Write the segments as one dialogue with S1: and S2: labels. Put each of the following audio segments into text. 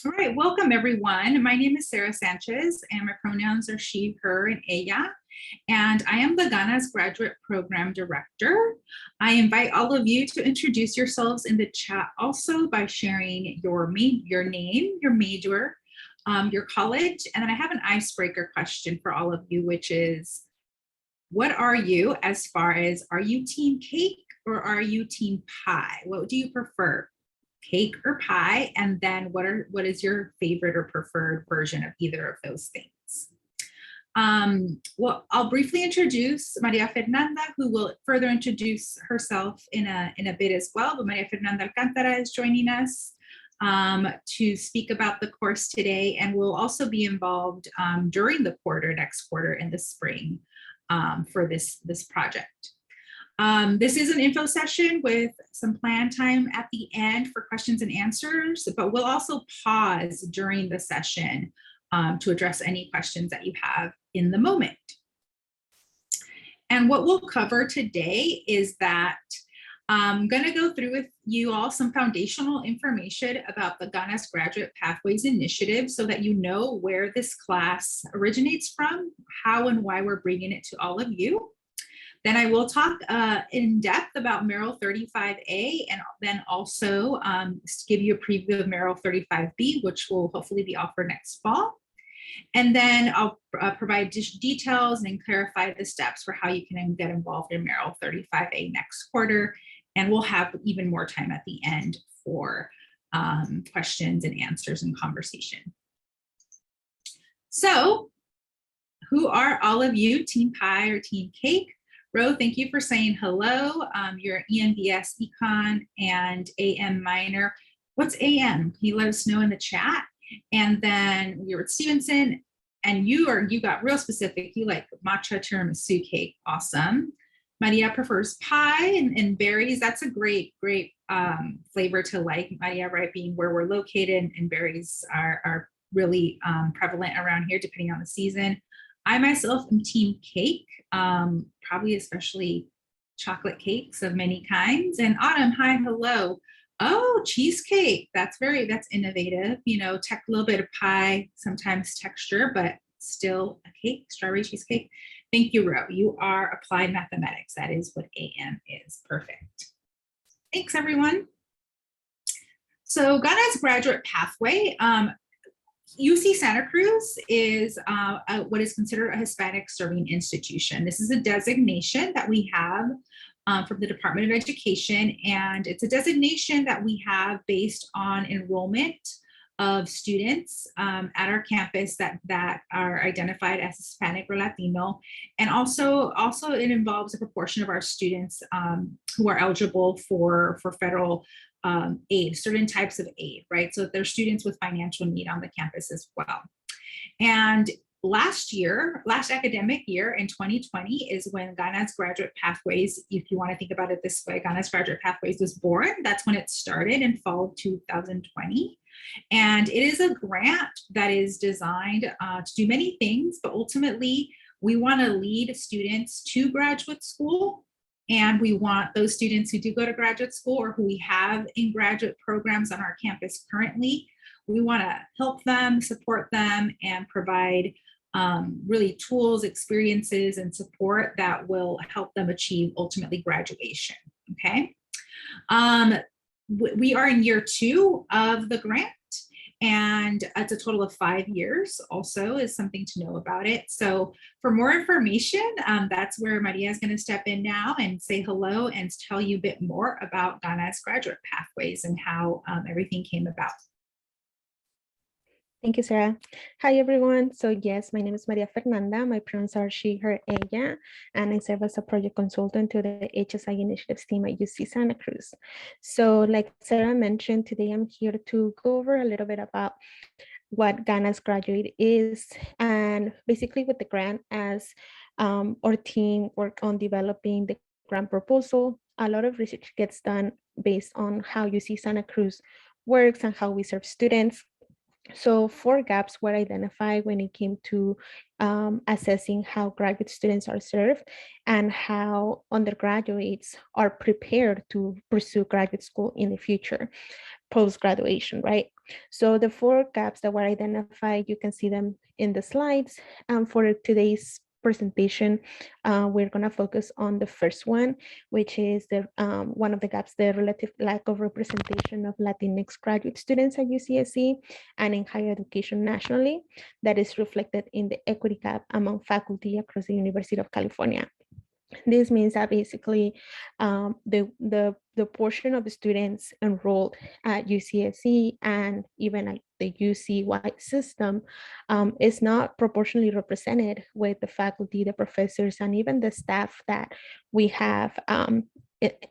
S1: All right, welcome everyone. My name is Sarah Sanchez and my pronouns are she, her, and ella. And I am the Ganas Graduate Program Director. I invite all of you to introduce yourselves in the chat also by sharing your name, your major, your college. And then I have an icebreaker question for all of you, which is, what are you as far as, are you team cake or are you team pie? What do you prefer? Cake or pie, and then what is your favorite or preferred version of either of those things? Well, I'll briefly introduce Maria Fernanda, who will further introduce herself in a bit as well. But Maria Fernanda Alcantara is joining us to speak about the course today, and will also be involved during the next quarter in the spring for this project. This is an info session with some planned time at the end for questions and answers, but we'll also pause during the session to address any questions that you have in the moment. And what we'll cover today is that I'm going to go through with you all some foundational information about the Ganas Graduate Pathways Initiative so that you know where this class originates from, how and why we're bringing it to all of you. Then I will talk in depth about Merrill 35A, and then also give you a preview of Merrill 35B, which will hopefully be offered next fall. And then I'll provide details and clarify the steps for how you can get involved in Merrill 35A next quarter. And we'll have even more time at the end for questions and answers and conversation. So who are all of you, team pie or team cake? Ro, thank you for saying hello. You're EMBS Econ and AM minor. What's AM? Can you let us know in the chat? And then you're at Stevenson, and you got real specific. You like matcha tiramisu cake. Awesome. Maria prefers pie and berries. That's a great flavor to like, Maria, right? Being where we're located, and berries are really prevalent around here depending on the season. I myself am team cake, probably especially chocolate cakes of many kinds. And Autumn, hi, hello. Oh, cheesecake, that's innovative. You know, a little bit of pie, sometimes texture, but still a cake, strawberry cheesecake. Thank you, Ro. You are applied mathematics. That is what AM is. Perfect. Thanks, everyone. So Ganas Graduate Pathway. UC Santa Cruz is what is considered a Hispanic serving institution. This is a designation that we have from the Department of Education, and it's a designation that we have based on enrollment of students at our campus that are identified as Hispanic or Latino, and also it involves a proportion of our students who are eligible for federal aid, certain types of aid, right? So there's students with financial need on the campus as well. And last academic year in 2020 is when Ganas Graduate Pathways, if you want to think about it this way, Ganas Graduate Pathways was born. That's when it started in fall of 2020. And it is a grant that is designed to do many things, but ultimately we want to lead students to graduate school. And we want those students who do go to graduate school or who we have in graduate programs on our campus currently, we want to help them, support them, and provide really tools, experiences, and support that will help them achieve ultimately graduation, okay? We are in year 2 of the grant, and it's a total of 5 years also is something to know about it. So for more information, that's where Maria is going to step in now and say hello and tell you a bit more about Ganas Graduate Pathways and how everything came about.
S2: Thank you, Sarah. Hi, everyone. So yes, my name is Maria Fernanda. My pronouns are she, her, ella, and I serve as a project consultant to the HSI initiatives team at UC Santa Cruz. So like Sarah mentioned, today I'm here to go over a little bit about what Ganas Graduate is, and basically with the grant, as our team work on developing the grant proposal. A lot of research gets done based on how UC Santa Cruz works and how we serve students. So 4 gaps were identified when it came to assessing how graduate students are served and how undergraduates are prepared to pursue graduate school in the future, post-graduation, right? So the 4 gaps that were identified, you can see them in the slides. For today's presentation, we're going to focus on the first one, which is the one of the gaps, the relative lack of representation of Latinx graduate students at UCSC and in higher education nationally, that is reflected in the equity gap among faculty across the University of California. This means that basically the portion of the students enrolled at UCSC and even at the UC-wide system is not proportionally represented with the faculty, the professors, and even the staff that we have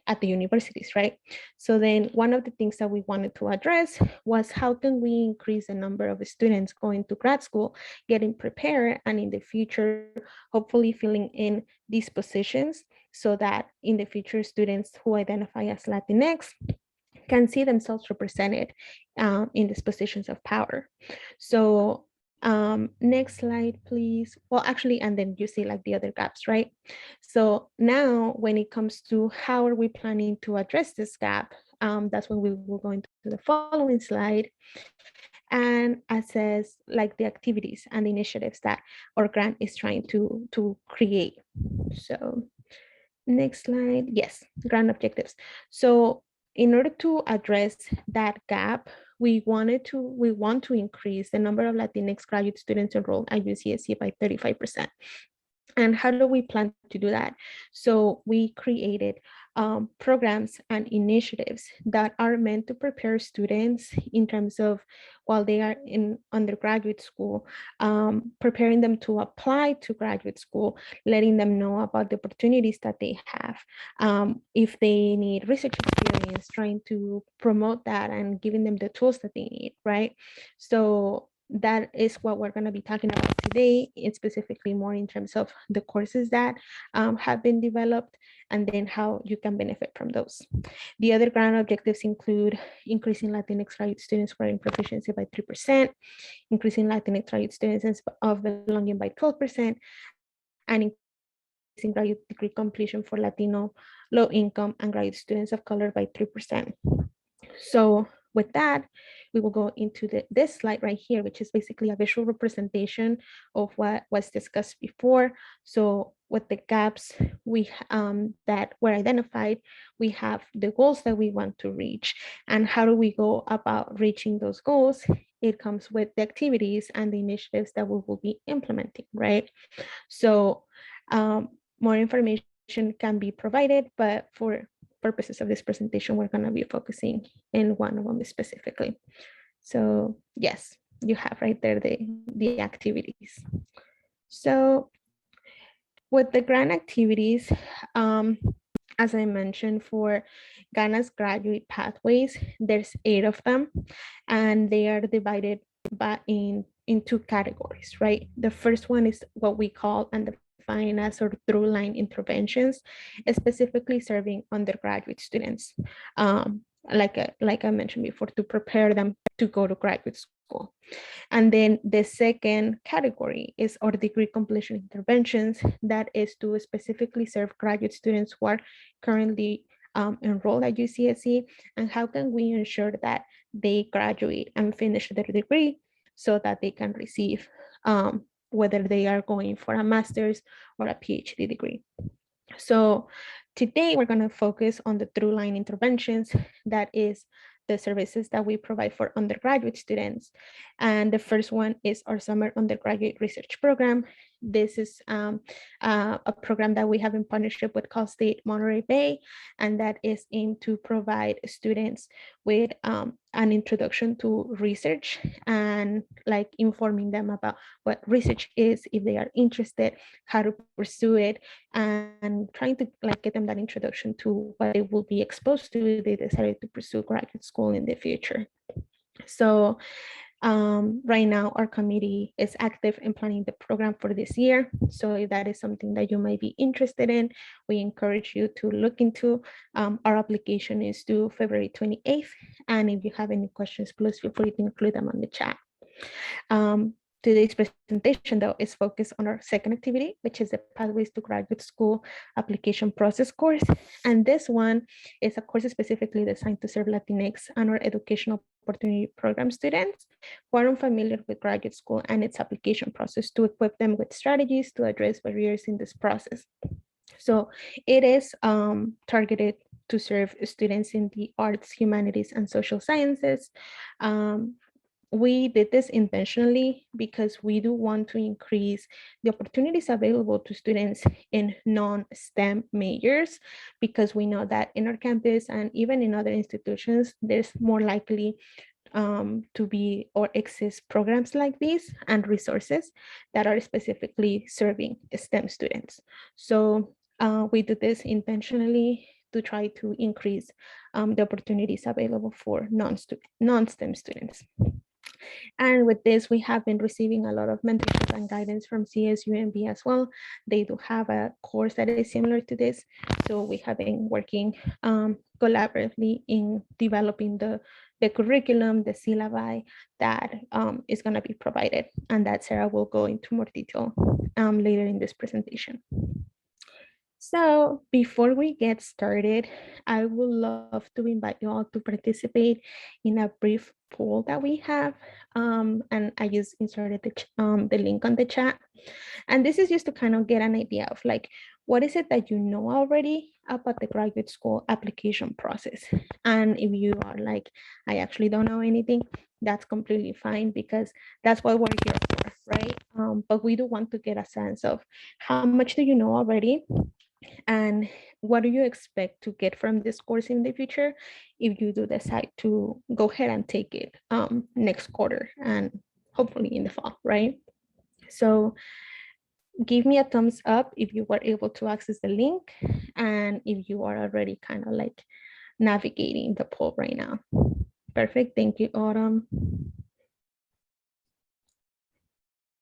S2: at the universities, right? So then one of the things that we wanted to address was how can we increase the number of students going to grad school, getting prepared, and in the future, hopefully filling in these positions so that in the future students who identify as Latinx can see themselves represented in these positions of power. So next slide, please. Well, actually, and then you see like the other gaps, right? So now when it comes to how are we planning to address this gap, that's when we will go into the following slide and assess like the activities and the initiatives that our grant is trying to create. So next slide. Yes, grant objectives. So in order to address that gap, we want to increase the number of Latinx graduate students enrolled at UCSC by 35%. And how do we plan to do that? So we created programs and initiatives that are meant to prepare students in terms of while they are in undergraduate school, preparing them to apply to graduate school, letting them know about the opportunities that they have. If they need research experience, trying to promote that and giving them the tools that they need, right? So that is what we're going to be talking about today. It's specifically more in terms of the courses that have been developed and then how you can benefit from those. The other grant objectives include increasing Latinx graduate students scoring proficiency by 3%, increasing Latinx graduate students of belonging by 12%, and increasing graduate degree completion for Latino, low income, and graduate students of color by 3%. So with that, we will go into this slide right here, which is basically a visual representation of what was discussed before. So with the gaps that were identified, we have the goals that we want to reach. And how do we go about reaching those goals? It comes with the activities and the initiatives that we will be implementing, right? So more information can be provided, but for purposes of this presentation, we're going to be focusing in one of them specifically. So yes, you have right there the activities. So with the grant activities, as I mentioned, for Ghana's graduate pathways, there's 8 of them, and they are divided in 2 categories, right? The first one is what we call and defined as sort of through line interventions, specifically serving undergraduate students. Like I mentioned before, to prepare them to go to graduate school. And then the second category is our degree completion interventions, that is to specifically serve graduate students who are currently enrolled at UCSC, and how can we ensure that they graduate and finish their degree so that they can receive whether they are going for a master's or a PhD degree. So today we're going to focus on the through line interventions, that is the services that we provide for undergraduate students. And the first one is our summer undergraduate research program. This is a program that we have in partnership with Cal State Monterey Bay, and that is aimed to provide students with an introduction to research and like informing them about what research is, if they are interested, how to pursue it, and trying to like get them that introduction to what they will be exposed to if they decided to pursue graduate school in the future. So right now, our committee is active in planning the program for this year. So if that is something that you might be interested in, we encourage you to look into. Our application is due February 28th. And if you have any questions, please feel free to include them on the chat. Today's presentation, though, is focused on our second activity, which is the Pathways to Graduate School application process course. And this one is a course specifically designed to serve Latinx and our educational opportunity program students who are unfamiliar with graduate school and its application process, to equip them with strategies to address barriers in this process. So it is targeted to serve students in the arts, humanities, and social sciences. We did this intentionally because we do want to increase the opportunities available to students in non-STEM majors, because we know that in our campus and even in other institutions, there's more likely to be or exist programs like these and resources that are specifically serving STEM students. So we do this intentionally to try to increase the opportunities available for non-STEM students. And with this, we have been receiving a lot of mentorship and guidance from CSUMB as well. They do have a course that is similar to this. So we have been working collaboratively in developing the curriculum, the syllabi that is going to be provided, and that Sarah will go into more detail later in this presentation. So before we get started, I would love to invite you all to participate in a brief poll that we have. And I just inserted the link on the chat. And this is just to kind of get an idea of like, what is it that you know already about the graduate school application process? And if you are like, I actually don't know anything, that's completely fine, because that's what we're here for, right? But we do want to get a sense of how much do you know already, and what do you expect to get from this course in the future if you do decide to go ahead and take it next quarter and hopefully in the fall, right? So give me a thumbs up if you were able to access the link and if you are already kind of like navigating the poll right now. Perfect. Thank you, Autumn.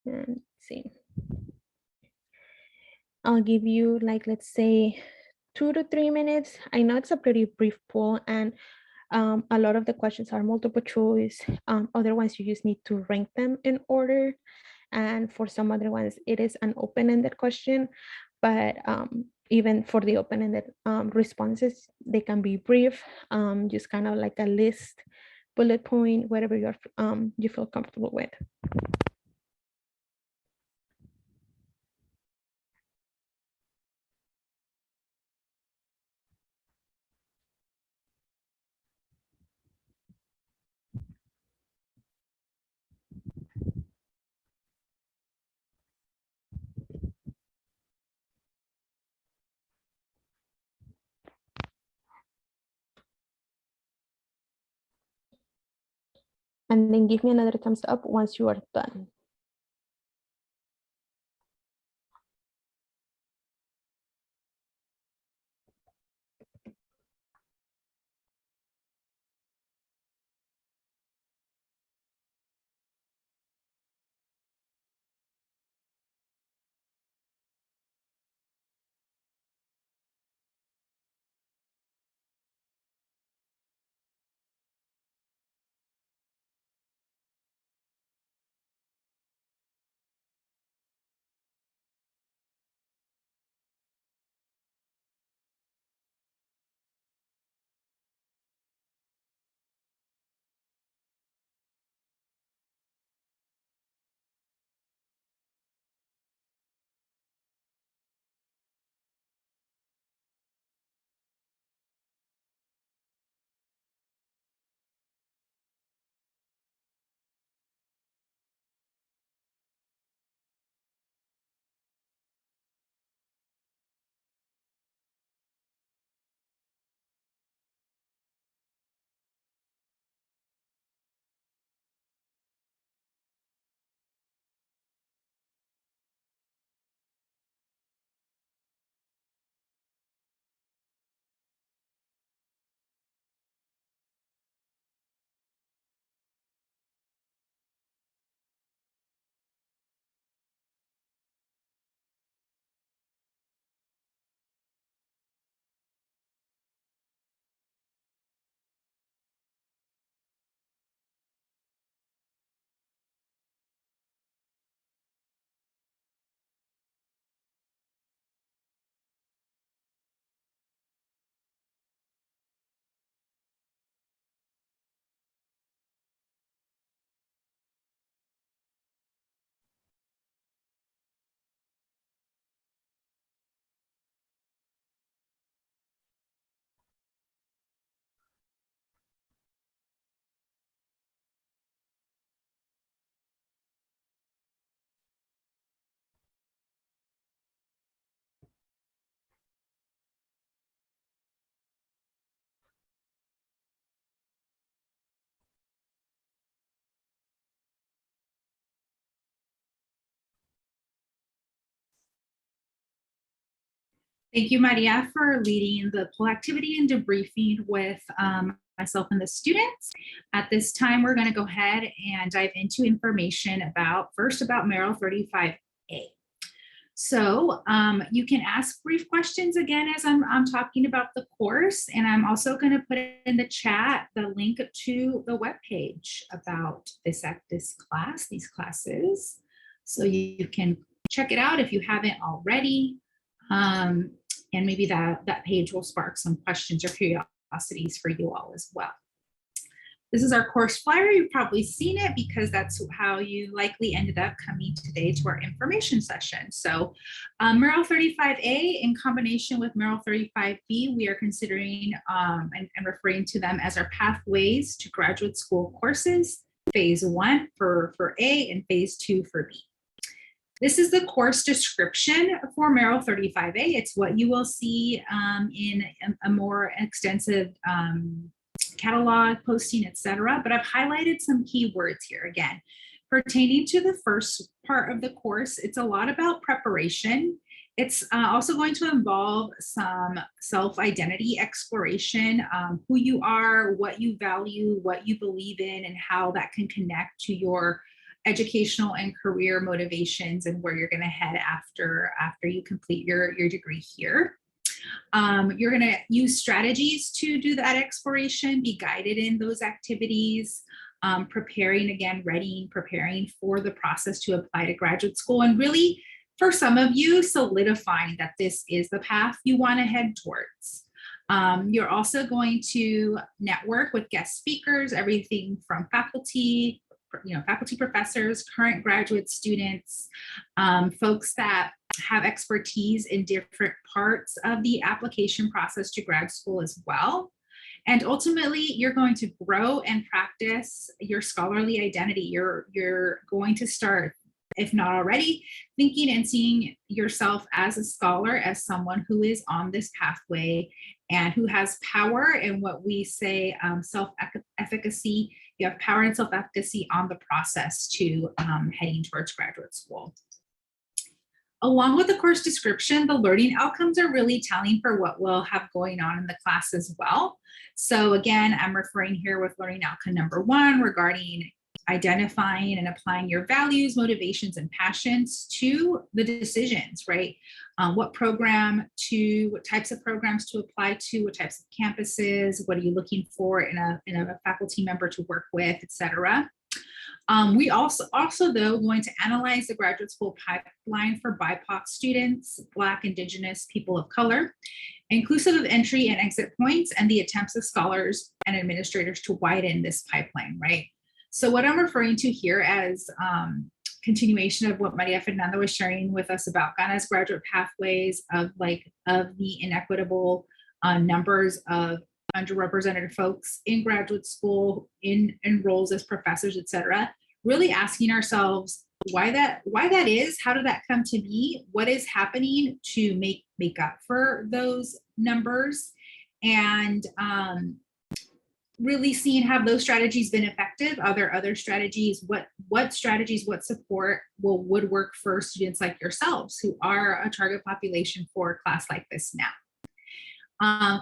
S2: And let's see. I'll give you like, let's say 2 to 3 minutes. I know it's a pretty brief poll, and a lot of the questions are multiple choice. Other ones you just need to rank them in order. And for some other ones, it is an open-ended question. But even for the open-ended responses, they can be brief, just kind of like a list, bullet point, whatever you feel comfortable with. And then give me another thumbs up once you are done.
S1: Thank you, Maria, for leading the poll activity and debriefing with myself and the students. At this time, we're going to go ahead and dive into information first about Merrill 35A. So you can ask brief questions again as I'm talking about the course, and I'm also going to put in the chat the link to the webpage about these classes. So you can check it out if you haven't already. And maybe that page will spark some questions or curiosities for you all as well. This is our course flyer. You've probably seen it because that's how you likely ended up coming today to our information session. So Merrill 35A in combination with Merrill 35B, we are considering and referring to them as our pathways to graduate school courses, phase 1 for A and phase 2 for B. This is the course description for Merrill 35A. It's what you will see in a more extensive catalog, posting, etc. But I've highlighted some keywords here again. Pertaining to the first part of the course, it's a lot about preparation. It's also going to involve some self-identity exploration, who you are, what you value, what you believe in, and how that can connect to your educational and career motivations and where you're going to head after you complete your degree here. You're going to use strategies to do that exploration, be guided in those activities, preparing for the process to apply to graduate school, and really for some of you solidifying that this is the path you want to head towards. You're also going to network with guest speakers, everything from faculty, professors, current graduate students, folks that have expertise in different parts of the application process to grad school as well. And ultimately, you're going to grow and practice your scholarly identity. You're going to start, if not already, thinking and seeing yourself as a scholar, as someone who is on this pathway and who has power in what we say self-efficacy. You have power and self-efficacy on the process to heading towards graduate school. Along with the course description, the learning outcomes are really telling for what we'll have going on in the class as well. So again, I'm referring here with learning outcome number 1 regarding identifying and applying your values, motivations, and passions to the decisions, right? What types of programs to apply to, what types of campuses, what are you looking for in a faculty member to work with, etc. We also though going to analyze the graduate school pipeline for BIPOC students, Black, Indigenous, people of color, inclusive of entry and exit points, and the attempts of scholars and administrators to widen this pipeline, right? So what I'm referring to here as continuation of what Maria Fernanda was sharing with us about Ghana's graduate pathways of the inequitable numbers of underrepresented folks in graduate school, in roles as professors, et cetera, really asking ourselves why that is, how did that come to be, what is happening to make up for those numbers, and really seeing have those strategies been effective? Are there other strategies? What strategies, what support would work for students like yourselves who are a target population for a class like this now?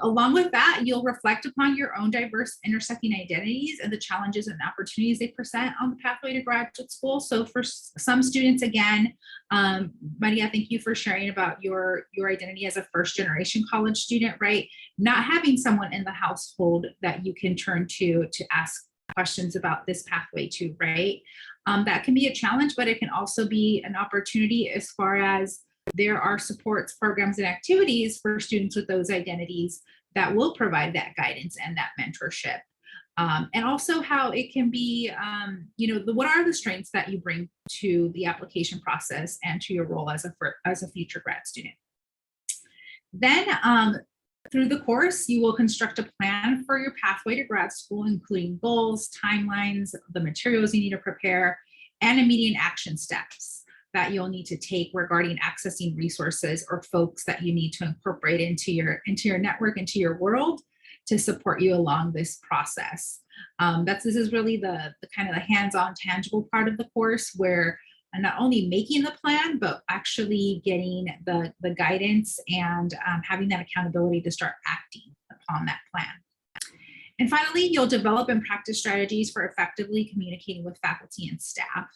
S1: Along with that, you'll reflect upon your own diverse intersecting identities and the challenges and opportunities they present on the pathway to graduate school. So for some students, again, Maria, thank you for sharing about your identity as a first-generation college student, right? Not having someone in the household that you can turn to ask questions about this pathway to, right? That can be a challenge, but it can also be an opportunity as far as there are supports, programs, and activities for students with those identities that will provide that guidance and that mentorship. And also how it can be, what are the strengths that you bring to the application process and to your role as a future grad student. Then through the course, you will construct a plan for your pathway to grad school, including goals, timelines, the materials you need to prepare, and immediate action steps that you'll need to take regarding accessing resources or folks that you need to incorporate into your network, into your world to support you along this process. This is really the kind of the hands-on tangible part of the course where not only making the plan, but actually getting the guidance and having that accountability to start acting upon that plan. And finally, you'll develop and practice strategies for effectively communicating with faculty and staff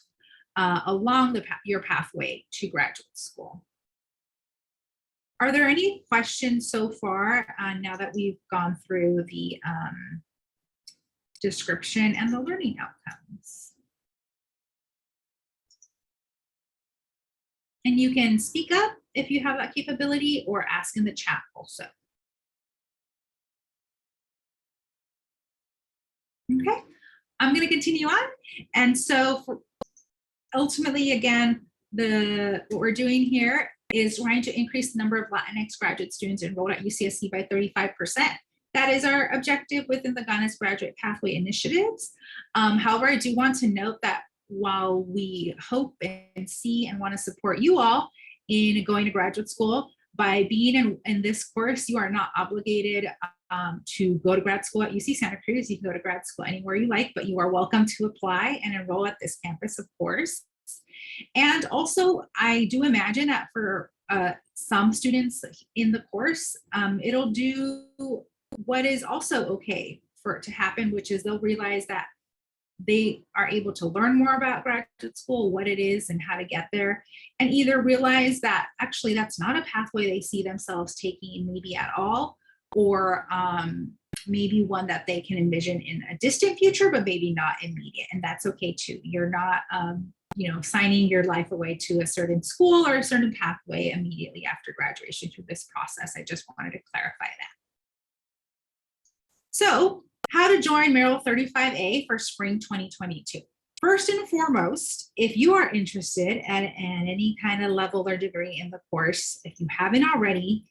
S1: along your pathway to graduate school. Are there any questions so far now that we've gone through the description and the learning outcomes? And you can speak up if you have that capability or ask in the chat also. Okay, I'm going to continue on. And so ultimately, again, what we're doing here is trying to increase the number of Latinx graduate students enrolled at UCSC by 35%. That is our objective within the Ghana's Graduate Pathway Initiatives. However, I do want to note that while we hope and see and want to support you all in going to graduate school, by being in this course, you are not obligated to go to grad school at UC Santa Cruz. You can go to grad school anywhere you like, but you are welcome to apply and enroll at this campus, of course. And also, I do imagine that for some students in the course, it'll do what is also okay for it to happen, which is they'll realize that they are able to learn more about graduate school, what it is and how to get there, and either realize that actually that's not a pathway they see themselves taking maybe at all, or maybe one that they can envision in a distant future, but maybe not immediate. And that's okay too. You're not signing your life away to a certain school or a certain pathway immediately after graduation through this process. I just wanted to clarify that. So, how to join Merrill 35A for spring 2022. First and foremost, if you are interested at any kind of level or degree in the course, if you haven't already,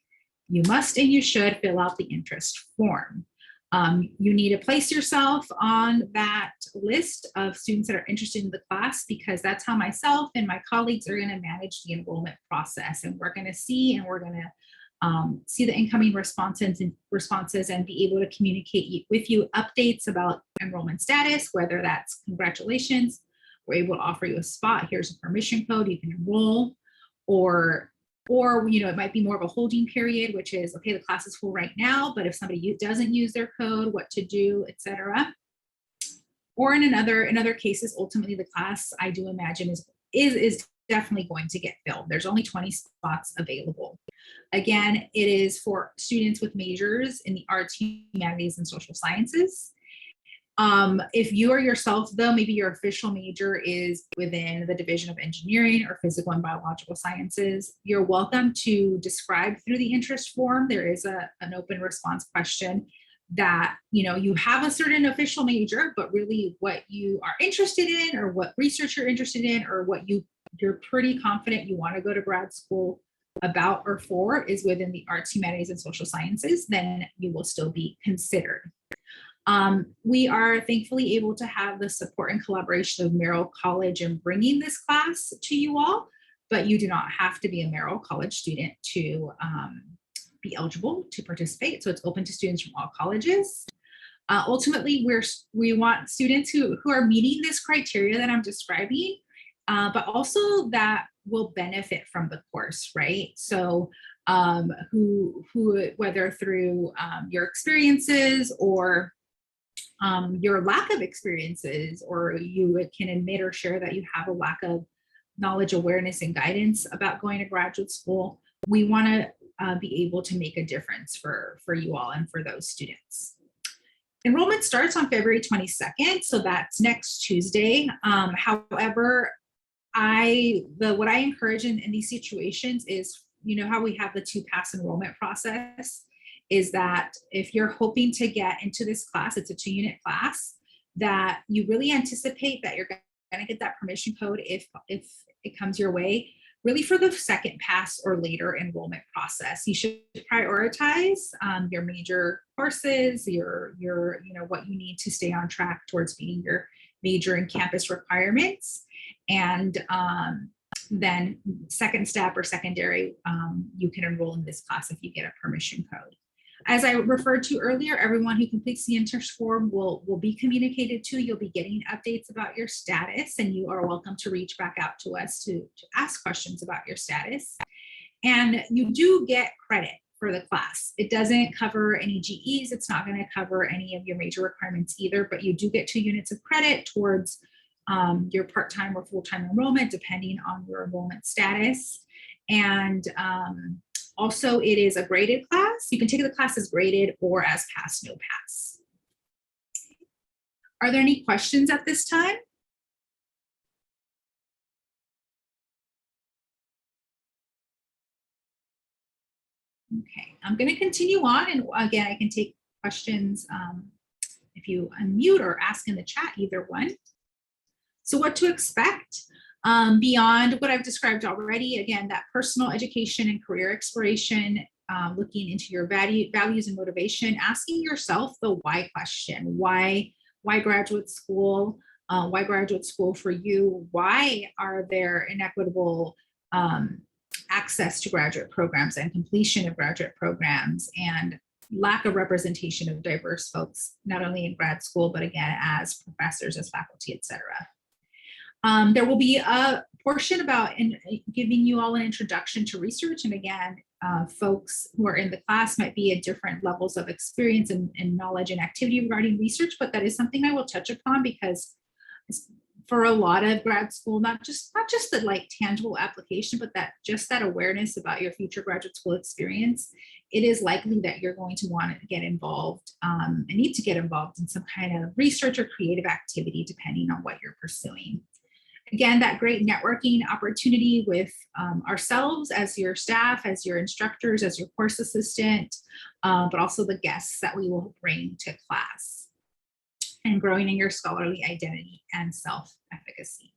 S1: you must and you should fill out the interest form. You need to place yourself on that list of students that are interested in the class, because that's how myself and my colleagues are going to manage the enrollment process. And we're going to see see the incoming responses and be able to communicate with you updates about enrollment status, whether that's congratulations, we're able to offer you a spot, here's a permission code, you can enroll, or it might be more of a holding period, which is, okay, the class is full right now, but if somebody doesn't use their code, what to do, etc. Or in other cases, ultimately the class, I do imagine, is definitely going to get filled. There's only 20 spots available. Again, it is for students with majors in the arts, humanities, and social sciences. If you are yourself, though, maybe your official major is within the Division of Engineering or Physical and Biological Sciences, you're welcome to describe through the interest form. There is an open response question that, you have a certain official major, but really what you are interested in, or what research you're interested in, or what you're pretty confident you want to go to grad school about or for is within the arts, humanities, and social sciences, then you will still be considered. We are thankfully able to have the support and collaboration of Merrill College in bringing this class to you all, but you do not have to be a Merrill College student to be eligible to participate. So it's open to students from all colleges. Ultimately, we want students who are meeting this criteria that I'm describing, but also that will benefit from the course, right? So who whether through your experiences or your lack of experiences, or you can admit or share that you have a lack of knowledge, awareness, and guidance about going to graduate school, we want to be able to make a difference for you all and for those students. Enrollment starts on February 22nd, so that's next Tuesday. However, what I encourage in these situations is, how we have the 2-pass enrollment process, is that if you're hoping to get into this class, it's a 2-unit class, that you really anticipate that you're going to get that permission code if it comes your way, really for the 2nd pass or later enrollment process. You should prioritize your major courses, your what you need to stay on track towards meeting your major and campus requirements. And then second step or secondary, you can enroll in this class if you get a permission code. As I referred to earlier, everyone who completes the interest form will be communicated to. You'll be getting updates about your status, and you are welcome to reach back out to us to ask questions about your status. And you do get credit for the class. It doesn't cover any GEs. It's not going to cover any of your major requirements either, but you do get 2 units of credit towards your part-time or full-time enrollment, depending on your enrollment status. And also, it is a graded class. You can take the class as graded or as pass, no pass. Are there any questions at this time? Okay, I'm going to continue on, and again, I can take questions if you unmute or ask in the chat, either one. So what to expect beyond what I've described already, again, that personal education and career exploration, looking into your values and motivation, asking yourself the why question. Why graduate school? Why graduate school for you? Why are there inequitable access to graduate programs and completion of graduate programs, and lack of representation of diverse folks, not only in grad school, but again, as professors, as faculty, et cetera. There will be a portion about giving you all an introduction to research. And again, folks who are in the class might be at different levels of experience and knowledge and activity regarding research, but that is something I will touch upon, because for a lot of grad school, not just the like tangible application, but that awareness about your future graduate school experience, it is likely that you're going to want to get involved and need to get involved in some kind of research or creative activity, depending on what you're pursuing. Again, that great networking opportunity with ourselves as your staff, as your instructors, as your course assistant, but also the guests that we will bring to class, and growing in your scholarly identity and self-efficacy.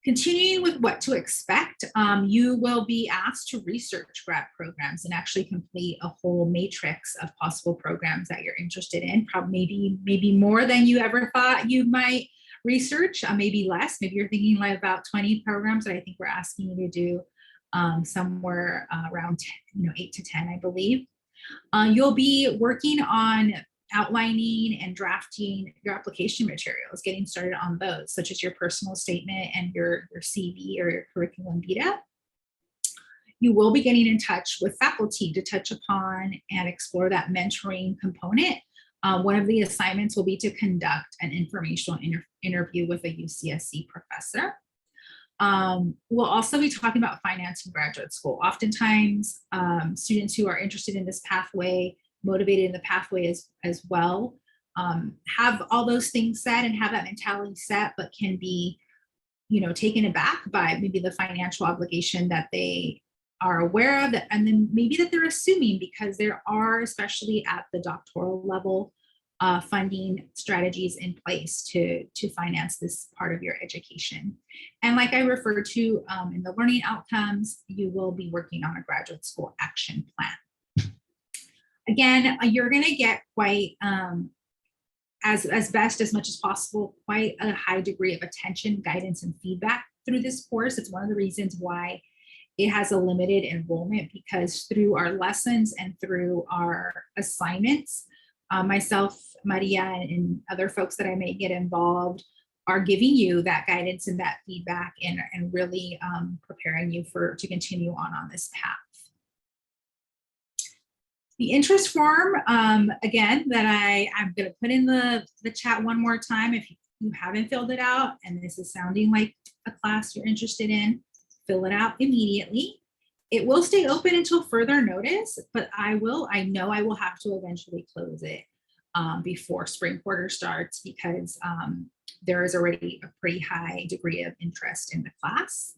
S1: Continuing with what to expect, you will be asked to research grad programs and actually complete a whole matrix of possible programs that you're interested in, probably maybe more than you ever thought you might research, maybe less. Maybe you're thinking like about 20 programs, but I think we're asking you to do somewhere around 8 to 10, I believe. You'll be working on outlining and drafting your application materials, getting started on those, such as your personal statement and your CV or your curriculum vitae. You will be getting in touch with faculty to touch upon and explore that mentoring component. One of the assignments will be to conduct an informational interview with a UCSC professor. We'll also be talking about financing graduate school. Oftentimes, students who are interested in this pathway, motivated in the pathway as well, have all those things set and have that mentality set, but can be, taken aback by maybe the financial obligation that they are aware of, and then maybe that they're assuming, because there are, especially at the doctoral level, funding strategies in place to finance this part of your education. And like I referred to in the learning outcomes, you will be working on a graduate school action plan. Again, you're going to get quite, as much as possible, quite a high degree of attention, guidance, and feedback through this course. It's one of the reasons why it has a limited enrollment, because through our lessons and through our assignments, myself, Maria, and other folks that I may get involved are giving you that guidance and that feedback, and really preparing you to continue on this path. The interest form, again, that I'm going to put in the chat one more time. If you haven't filled it out and this is sounding like a class you're interested in, fill it out immediately. It will stay open until further notice, but I know I will have to eventually close it before spring quarter starts, because there is already a pretty high degree of interest in the class.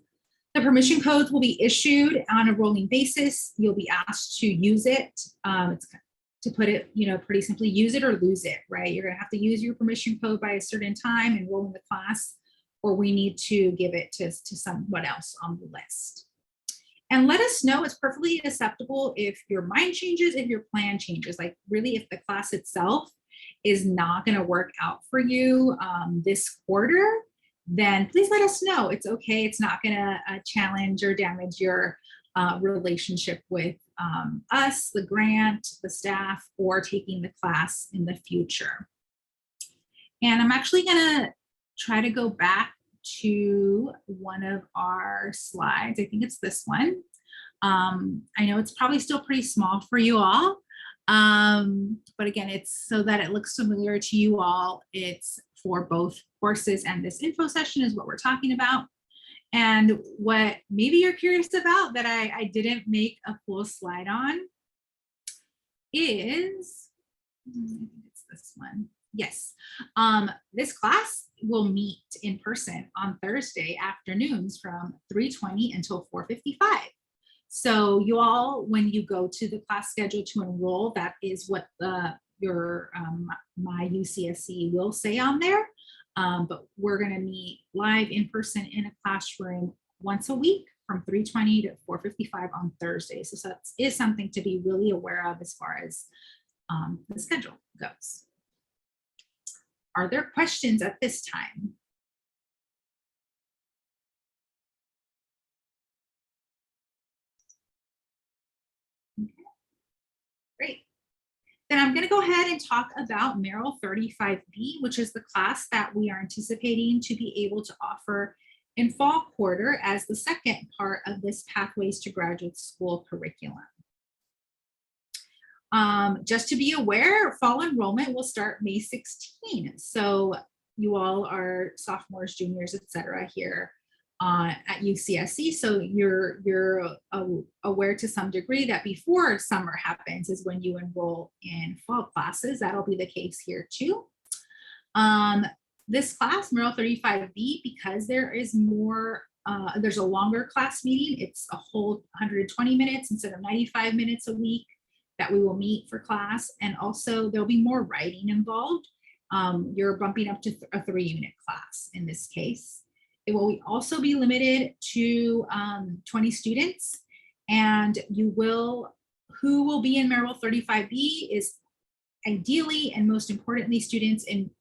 S1: The permission codes will be issued on a rolling basis. You'll be asked to use it. To put it, pretty simply, use it or lose it, right? You're gonna have to use your permission code by a certain time, enroll in the class, or we need to give it to someone else on the list. And let us know. It's perfectly acceptable if your mind changes, if your plan changes, like really if the class itself is not gonna work out for you this quarter, then please let us know. It's okay. It's not gonna challenge or damage your relationship with us, the grant, the staff, or taking the class in the future. And I'm actually gonna try to go back to one of our slides. I think it's this one. I know it's probably still pretty small for you all, but again, it's so that it looks familiar to you all. It's for both courses, and this info session is what we're talking about. And what maybe you're curious about that I didn't make a full slide on is, I think it's this one. Yes, this class will meet in person on Thursday afternoons from 3:20 until 4:55. So you all, when you go to the class schedule to enroll, that is what your My UCSC will say on there. But we're going to meet live in person in a classroom once a week from 3:20 to 4:55 on Thursday. So that is something to be really aware of as far as the schedule goes. Are there questions at this time? Okay. Great. Then I'm going to go ahead and talk about Merrill 35B, which is the class that we are anticipating to be able to offer in fall quarter as the second part of this Pathways to Graduate School curriculum. Just to be aware, fall enrollment will start May 16. So you all are sophomores, juniors, etc. here at UCSC. So you're aware to some degree that before summer happens is when you enroll in fall classes. That'll be the case here too. This class, Merrill 35B, because there is more, there's a longer class meeting. It's a whole 120 minutes instead of 95 minutes a week that we will meet for class. And also there'll be more writing involved. You're bumping up to a 3-unit class in this case. It will also be limited to 20 students, and who will be in Merrill 35B is ideally and most importantly students in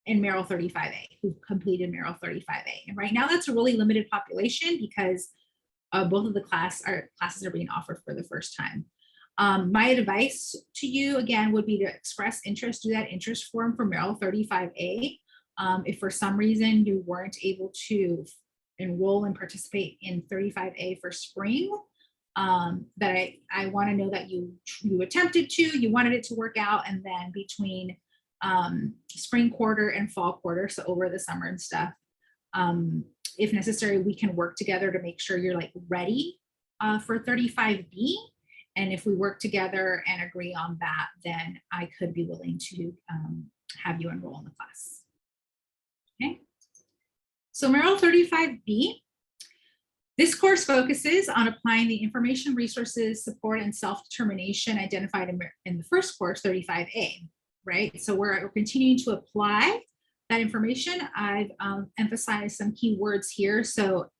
S1: Merrill 35A who've completed Merrill 35A. And right now that's a really limited population because both of the classes are being offered for the first time. My advice to you again would be to express interest, do that interest form for Merrill 35A. If for some reason you weren't able to enroll and participate in 35A for spring, that I want to know that you attempted to, you wanted it to work out, and then between spring quarter and fall quarter, so over the summer and stuff, if necessary, we can work together to make sure you're like ready for 35B. And if we work together and agree on that, then I could be willing to have you enroll in the class. Okay. So Merrill 35B, this course focuses on applying the information, resources, support, and self-determination identified in the first course, 35A, right? So we're continuing to apply that information. I've emphasized some key words here. So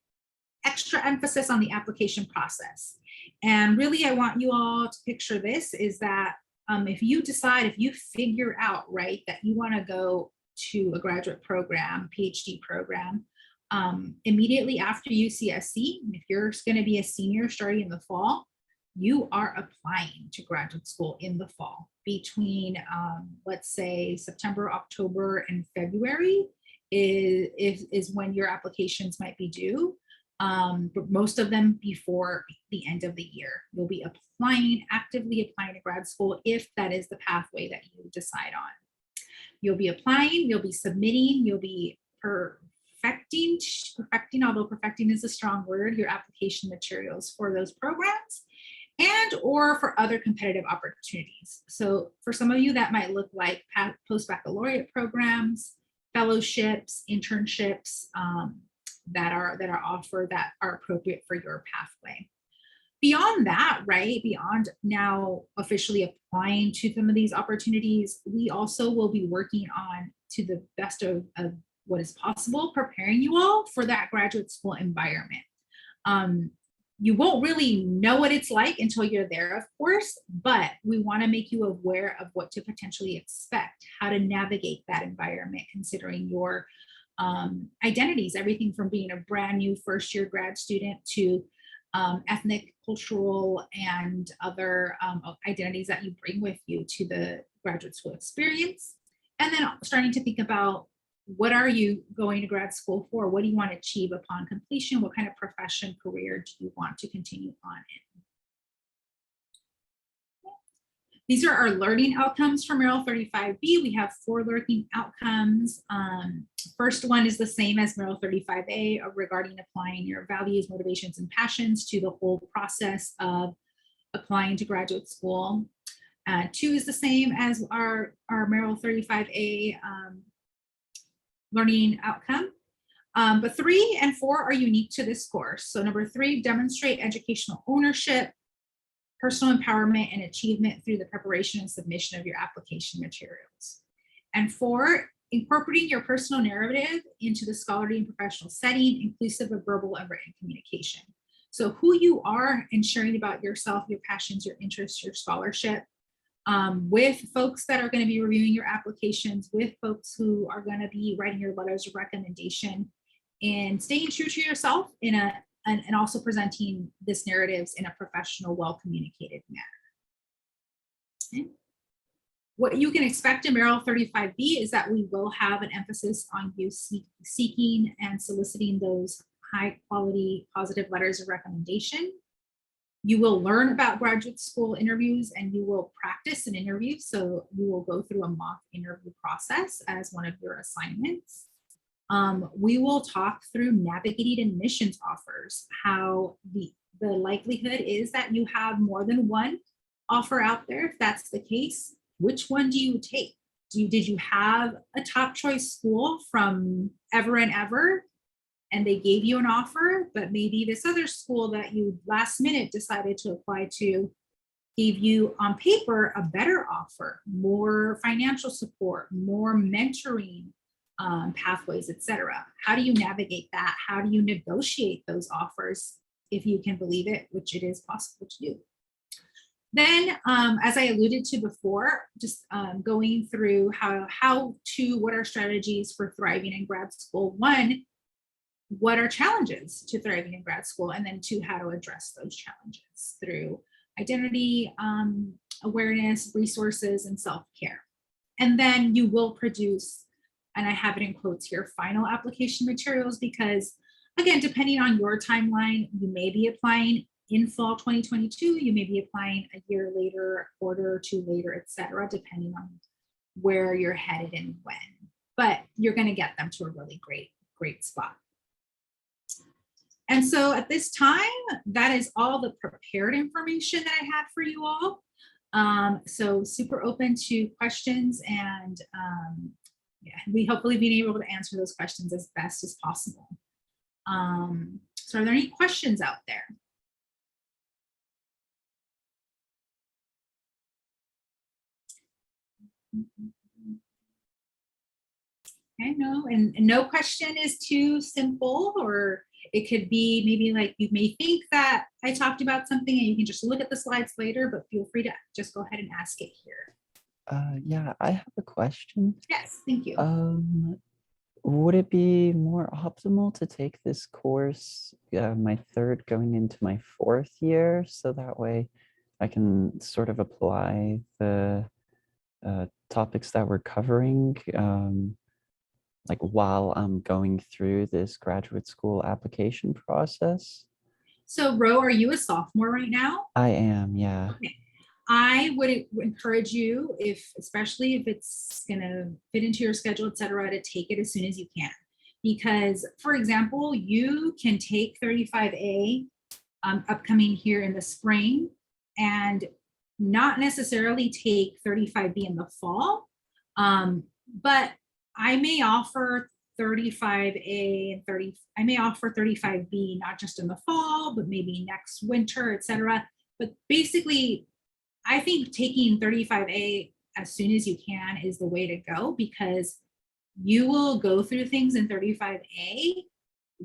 S1: extra emphasis on the application process. And really, I want you all to picture this is that if you figure out, right, that you want to go to a graduate program, PhD program, immediately after UCSC, if you're going to be a senior starting in the fall, you are applying to graduate school in the fall between, let's say, September, October, and February is when your applications might be due. But most of them before the end of the year. You'll be actively applying to grad school if that is the pathway that you decide on. You'll be applying, you'll be submitting, you'll be perfecting, although perfecting is a strong word, your application materials for those programs and or for other competitive opportunities. So for some of you that might look like post-baccalaureate programs, fellowships, internships, that are offered that are appropriate for your pathway. Beyond that, right, beyond now officially applying to some of these opportunities, we also will be working on, to the best of what is possible, preparing you all for that graduate school environment. You won't really know what it's like until you're there, of course, but we want to make you aware of what to potentially expect, how to navigate that environment, considering your identities, everything from being a brand new first year grad student to ethnic, cultural, and other identities that you bring with you to the graduate school experience. And then starting to think about, what are you going to grad school for? What do you want to achieve upon completion? What kind of profession, career do you want to continue on in? These are our learning outcomes for Merrill 35B. We have 4 learning outcomes. First one is the same as Merrill 35A regarding applying your values, motivations, and passions to the whole process of applying to graduate school. 2 is the same as our Merrill 35A learning outcome. But 3 and 4 are unique to this course. So number 3, demonstrate educational ownership, personal empowerment, and achievement through the preparation and submission of your application materials. And 4, incorporating your personal narrative into the scholarly and professional setting, inclusive of verbal and written communication. So who you are and sharing about yourself, your passions, your interests, your scholarship, with folks that are going to be reviewing your applications, with folks who are going to be writing your letters of recommendation, and staying true to yourself in and also presenting this narratives in a professional, well-communicated manner. Okay. What you can expect in Merrill 35B is that we will have an emphasis on you seeking and soliciting those high-quality positive letters of recommendation. You will learn about graduate school interviews, and you will practice an interview. So you will go through a mock interview process as one of your assignments. We will talk through navigating admissions offers, how the likelihood is that you have more than one offer out there. If that's the case, which one do you take? Did you have a top choice school from ever and ever, and they gave you an offer, but maybe this other school that you last minute decided to apply to gave you on paper a better offer, more financial support, more mentoring pathways, etc. How do you navigate that? How do you negotiate those offers, if you can believe it, which it is possible to do? Then, as I alluded to before, just going through what are strategies for thriving in grad school. 1, what are challenges to thriving in grad school? And then 2, how to address those challenges through identity, awareness, resources, and self-care. And then you will produce, and I have it in quotes here, final application materials, because again, depending on your timeline, you may be applying in fall 2022, you may be applying a year later, a quarter or 2 later, etc., depending on where you're headed and when. But you're going to get them to a really great spot. And so at this time, that is all the prepared information that I had for you all. So super open to questions, and we hopefully being able to answer those questions as best as possible. So are there any questions out there? Okay, no, and no question is too simple, or it could be maybe like you may think that I talked about something and you can just look at the slides later, but feel free to just go ahead and ask it here.
S3: Yeah, I have a question.
S1: Yes, thank you.
S3: Would it be more optimal to take this course, my 3rd going into my 4th year, so that way I can sort of apply the topics that we're covering like while I'm going through this graduate school application process?
S1: So Ro, are you a sophomore right now?
S3: I am, yeah.
S1: Okay. I would encourage you, especially if it's going to fit into your schedule, etc., to take it as soon as you can. Because, for example, you can take 35A upcoming here in the spring and not necessarily take 35B in the fall. But I may offer 35A and I may offer 35B, not just in the fall, but maybe next winter, etc. But basically, I think taking 35A as soon as you can is the way to go, because you will go through things in 35A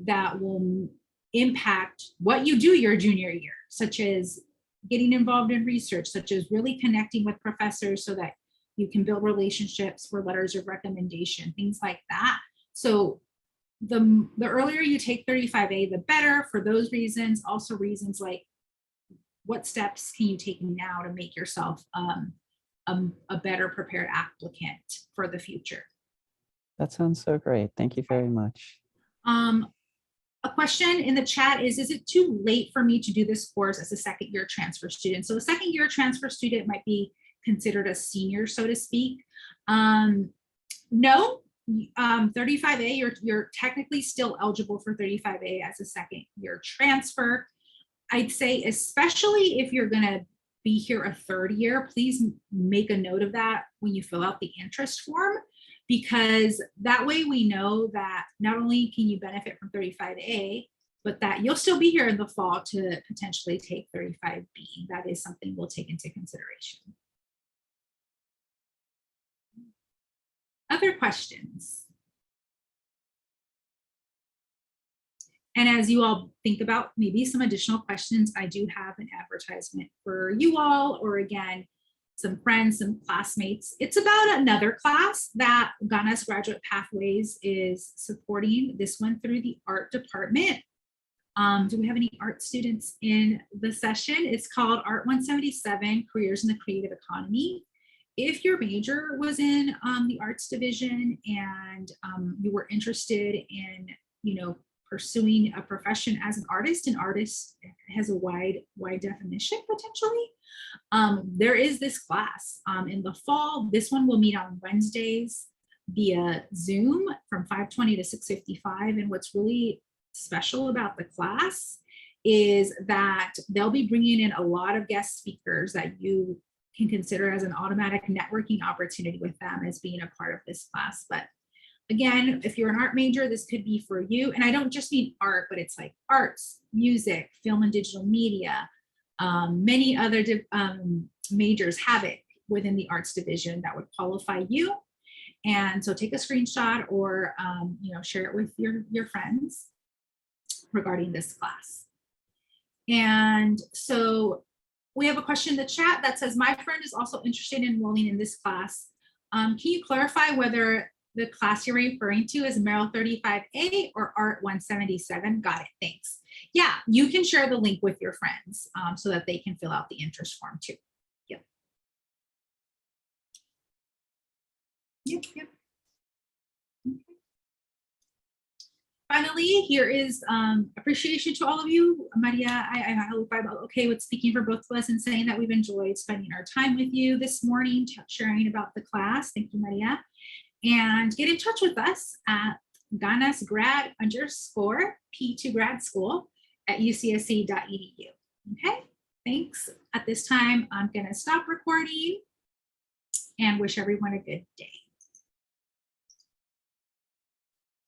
S1: that will impact what you do your junior year, such as getting involved in research, such as really connecting with professors so that you can build relationships for letters of recommendation, things like that. So the earlier you take 35A, the better for those reasons. Also reasons like what steps can you take now to make yourself a better prepared applicant for the future.
S3: That sounds so great. Thank you very much.
S1: A question in the chat is it too late for me to do this course as a second year transfer student? So a second year transfer student might be considered a senior, so to speak. No, 35A, you're technically still eligible for 35A as a second year transfer. I'd say, especially if you're gonna be here a third year, please make a note of that when you fill out the interest form, because that way we know that not only can you benefit from 35A, but that you'll still be here in the fall to potentially take 35B. That is something we'll take into consideration. Other questions? And as you all think about maybe some additional questions, I do have an advertisement for you all, or again, some friends, some classmates. It's about another class that Ganas Graduate Pathways is supporting, this one through the art department. Do we have any art students in the session? It's called Art 177, Careers in the Creative Economy. If your major was in the arts division and you were interested in, pursuing a profession as an artist, has a wide definition potentially. There is this class in the fall. This one will meet on Wednesdays via Zoom from 5:20 to 6:55. And what's really special about the class is that they'll be bringing in a lot of guest speakers that you can consider as an automatic networking opportunity with them as being a part of this class. But again, if you're an art major, this could be for you. And I don't just mean art, but it's like arts, music, film and digital media. Many other majors have it within the arts division that would qualify you. And so take a screenshot or share it with your friends regarding this class. And so we have a question in the chat that says, my friend is also interested in enrolling in this class. Can you clarify whether the class you're referring to is Merrill 35A or Art 177? Got it, thanks. Yeah, you can share the link with your friends so that they can fill out the interest form too. Yep. Yep. Okay. Finally, here is appreciation to all of you. Maria, I hope I'm okay with speaking for both of us and saying that we've enjoyed spending our time with you this morning, sharing about the class. Thank you, Maria. And get in touch with us at ganasgrad_P2gradschool@ucsc.edu. Okay, thanks. At this time, I'm going to stop recording and wish everyone a good day.